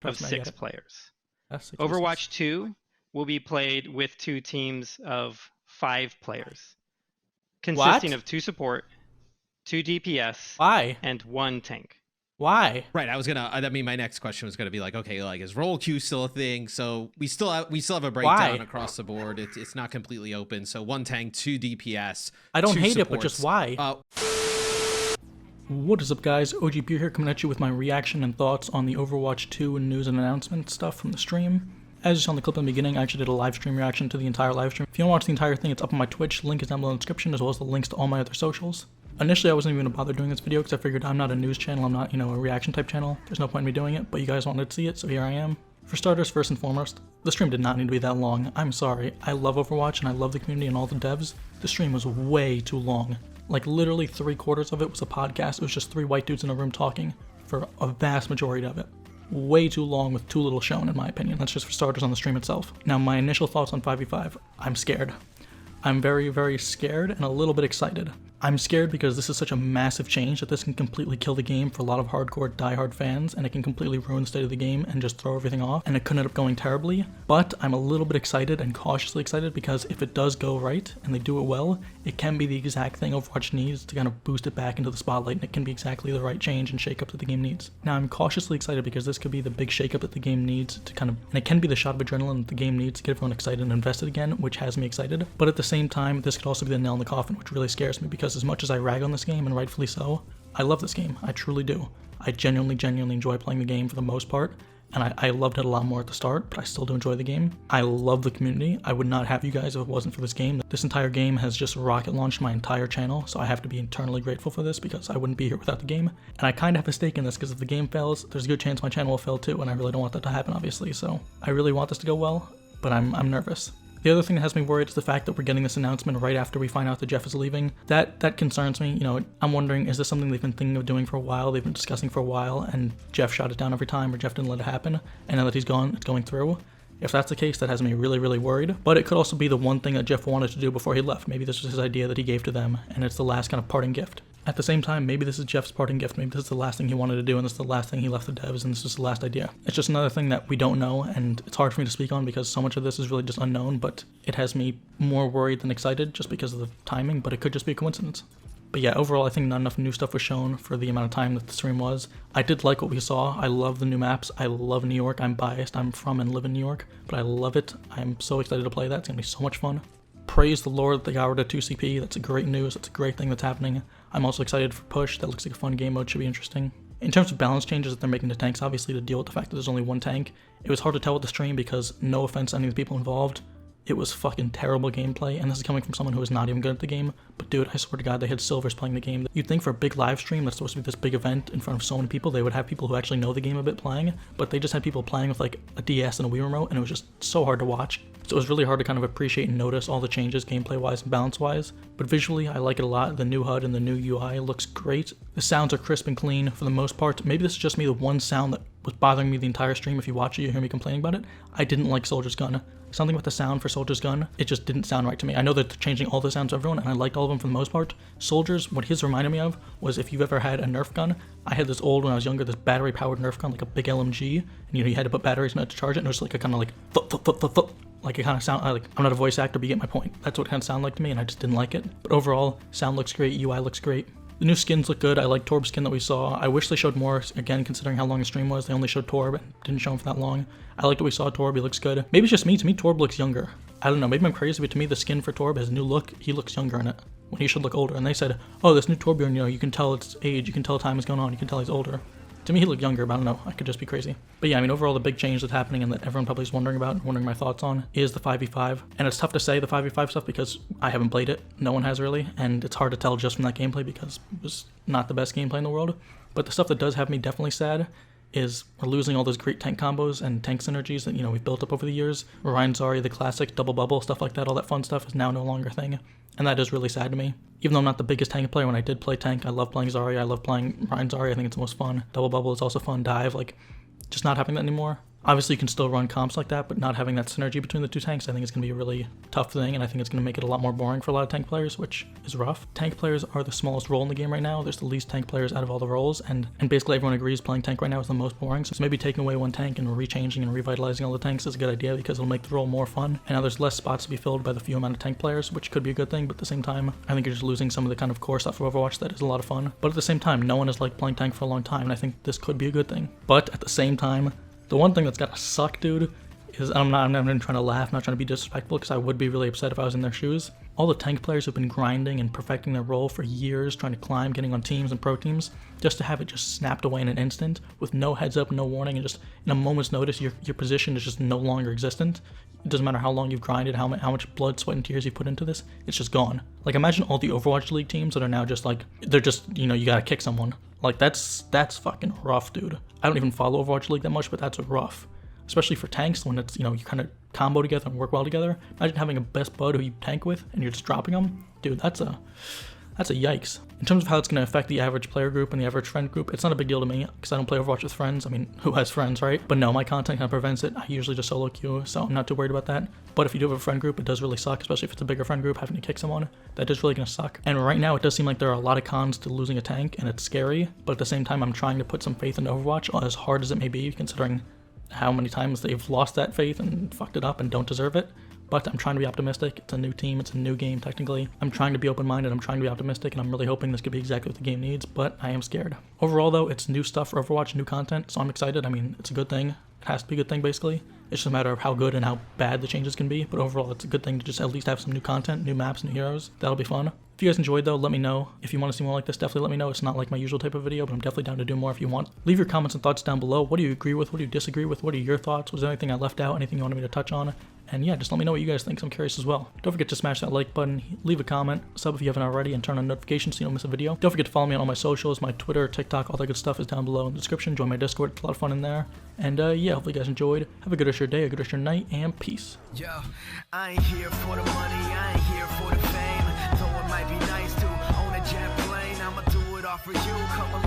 of Trust me, I get 6 it. players. That's 6 Overwatch 2 will be played with 2 teams of 5 players, consisting What? of 2 support, 2 DPS, Why? and 1 tank. Why? Right. I mean, my next question was gonna be like, okay, like is role queue still a thing? So we still have a breakdown Why? across the board. It's not completely open. So 1 tank, 2 DPS. I don't 2 hate supports. it, but just why? What is up, guys? OG Peer here, coming at you with my reaction and thoughts on the Overwatch 2 news and announcement stuff from the stream. As you saw in the clip in the beginning, I actually did a live stream reaction to the entire live stream. If you want to watch the entire thing, it's up on my Twitch. Link is down below in the description, as well as the links to all my other socials. Initially, I wasn't even going to bother doing this video because I figured I'm not a news channel, I'm not, a reaction type channel. There's no point in me doing it, but you guys wanted to see it, so here I am. For starters, first and foremost, the stream did not need to be that long. I'm sorry. I love Overwatch and I love the community and all the devs. The stream was way too long. Like, literally 3/4 of it was a podcast. It was just 3 white dudes in a room talking for a vast majority of it. Way too long with too little shown, in my opinion. That's just for starters on the stream itself. Now, my initial thoughts on 5v5. I'm scared. I'm very, very scared and a little bit excited. I'm scared because this is such a massive change that this can completely kill the game for a lot of hardcore diehard fans, and it can completely ruin the state of the game and just throw everything off, and it could end up going terribly. But I'm a little bit excited and cautiously excited because if it does go right and they do it well, it can be the exact thing Overwatch needs to kind of boost it back into the spotlight, and it can be exactly the right change and shakeup that the game needs. Now, I'm cautiously excited because this could be the big shakeup that the game needs to and it can be the shot of adrenaline that the game needs to get everyone excited and invested again, which has me excited. But at the same time, this could also be the nail in the coffin, which really scares me because as much as I rag on this game, and rightfully so, I love this game. I truly do. I genuinely enjoy playing the game for the most part, and I loved it a lot more at the start, but I still do enjoy the game. I love the community. I would not have you guys if it wasn't for this game. This entire game has just rocket launched my entire channel, so I have to be eternally grateful for this because I wouldn't be here without the game. And I kind of have a stake in this because if the game fails, there's a good chance my channel will fail too, and I really don't want that to happen, obviously, so I really want this to go well, but I'm nervous. The other thing that has me worried is the fact that we're getting this announcement right after we find out that Jeff is leaving. That concerns me. I'm wondering, is this something they've been thinking of doing for a while, they've been discussing for a while, and Jeff shot it down every time, or Jeff didn't let it happen, and now that he's gone, it's going through? If that's the case, that has me really worried. But it could also be the one thing that Jeff wanted to do before he left. Maybe this was his idea that he gave to them, and it's the last kind of parting gift. At the same time, maybe this is Jeff's parting gift. Maybe this is the last thing he wanted to do, and this is the last thing he left the devs, and this is the last idea. It's just another thing that we don't know, and it's hard for me to speak on because so much of this is really just unknown, but it has me more worried than excited just because of the timing, but it could just be a coincidence. But yeah, overall, I think not enough new stuff was shown for the amount of time that the stream was. I did like what we saw. I love the new maps. I love New York. I'm biased. I'm from and live in New York, but I love it. I'm so excited to play that. It's going to be so much fun. Praise the Lord that they got rid of 2CP. That's great news. That's a great thing that's happening. I'm also excited for Push. That looks like a fun game mode. Should be interesting. In terms of balance changes that they're making to tanks, obviously to deal with the fact that there's only 1 tank, it was hard to tell with the stream because, no offense to any of the people involved, it was fucking terrible gameplay, and this is coming from someone who is not even good at the game, but dude, I swear to God, they had silvers playing the game. You'd think for a big live stream that's supposed to be this big event in front of so many people, they would have people who actually know the game a bit playing, but they just had people playing with like a DS and a Wii remote, and it was just so hard to watch. So it was really hard to kind of appreciate and notice all the changes gameplay-wise and balance-wise, but visually, I like it a lot. The new HUD and the new UI looks great. The sounds are crisp and clean for the most part. Maybe this is just me, the one sound that was bothering me the entire stream. If you watch it, you hear me complaining about it. I didn't like Soldier's Gun. Something with the sound for Soldier's Gun, it just didn't sound right to me. I know they're changing all the sounds of everyone, and I liked all of them for the most part. Soldier's, what his reminded me of was if you've ever had a Nerf gun. I had this old, when I was younger, this battery-powered Nerf gun, like a big LMG, and you had to put batteries in it to charge it, and it was like a kind of like thump. Like it kind of sound like, I'm not a voice actor, but you get my point. That's what it kind of sounded like to me, and I just didn't like it. But overall, sound looks great, UI looks great. The new skins look good. I like Torb's skin that we saw. I wish they showed more, again, considering how long the stream was. They only showed Torb and didn't show him for that long. I liked what we saw. Torb, he looks good. Maybe it's just me. To me, Torb looks younger. I don't know. Maybe I'm crazy, but to me, the skin for Torb has a new look. He looks younger in it when he should look older. And they said, oh, this new Torbjorn, you can tell it's age. You can tell time is going on. You can tell he's older. To me, he looked younger, but I don't know. I could just be crazy. But yeah, I mean, overall, the big change that's happening and that everyone probably is wondering about and wondering my thoughts on is the 5v5. And it's tough to say the 5v5 stuff because I haven't played it. No one has really. And it's hard to tell just from that gameplay because it was not the best gameplay in the world. But the stuff that does have me definitely sad is we're losing all those great tank combos and tank synergies that, we've built up over the years. Ryan Zari, the classic double bubble, stuff like that, all that fun stuff is now no longer a thing. And that is really sad to me. Even though I'm not the biggest tank player, when I did play tank, I love playing Zari, I love playing Ryan Zari, I think it's the most fun. Double bubble is also fun, dive, like, just not having that anymore. Obviously, you can still run comps like that, but not having that synergy between the two tanks, I think is going to be a really tough thing, and I think it's going to make it a lot more boring for a lot of tank players, which is rough. Tank players are the smallest role in the game right now. There's the least tank players out of all the roles, and basically everyone agrees playing tank right now is the most boring. So maybe taking away one tank and rechanging and revitalizing all the tanks is a good idea because it'll make the role more fun. And now there's less spots to be filled by the few amount of tank players, which could be a good thing, but at the same time, I think you're just losing some of the kind of core stuff of Overwatch that is a lot of fun. But at the same time, no one has liked playing tank for a long time, and I think this could be a good thing. But at the same time, the one thing that's gotta suck, dude, is I'm not even trying to laugh, I'm not trying to be disrespectful, because I would be really upset if I was in their shoes. All the tank players who've been grinding and perfecting their role for years, trying to climb, getting on teams and pro teams, just to have it just snapped away in an instant, with no heads up, no warning, and just in a moment's notice, your position is just no longer existent. It doesn't matter how long you've grinded, how much blood, sweat, and tears you put into this, it's just gone. Like, imagine all the Overwatch League teams that are now just like, they're just, you gotta kick someone. Like, that's fucking rough, dude. I don't even follow Overwatch League that much, but that's rough. Especially for tanks, when it's, you kind of combo together and work well together. Imagine having a best bud who you tank with, and you're just dropping them. Dude, that's a yikes. In terms of how it's going to affect the average player group and the average friend group, it's not a big deal to me, because I don't play Overwatch with friends. I mean, who has friends, right? But no, my content kind of prevents it. I usually just solo queue, so I'm not too worried about that. But if you do have a friend group, it does really suck, especially if it's a bigger friend group, having to kick someone. That is really going to suck. And right now, it does seem like there are a lot of cons to losing a tank, and it's scary. But at the same time, I'm trying to put some faith into Overwatch, as hard as it may be, considering how many times they've lost that faith and fucked it up and don't deserve it. But I'm trying to be optimistic. It's a new team, it's a new game technically. I'm trying to be open-minded, I'm trying to be optimistic, and I'm really hoping this could be exactly what the game needs, but I am scared. Overall though, it's new stuff for Overwatch, new content, so I'm excited. I mean, it's a good thing. It has to be a good thing basically. It's just a matter of how good and how bad the changes can be, but overall it's a good thing to just at least have some new content, new maps, new heroes. That'll be fun. If you guys enjoyed though, let me know. If you want to see more like this, definitely let me know. It's not like my usual type of video, but I'm definitely down to do more if you want. Leave your comments and thoughts down below. What do you agree with? What do you disagree with? What are your thoughts? Was there anything I left out? Anything you wanted me to touch on? And yeah, just let me know what you guys think, 'cause I'm curious as well. Don't forget to smash that like button, leave a comment, sub if you haven't already, and turn on notifications so you don't miss a video. Don't forget to follow me on all my socials. My Twitter, TikTok, all that good stuff is down below in the description. Join my Discord, it's a lot of fun in there. And yeah, hopefully you guys enjoyed. Have a good rest of your day, a good rest of your night, and peace. Yo, I ain't here for the money, I ain't here for the fame. Though it might be nice to own a jet plane, I'ma do it all for you. Come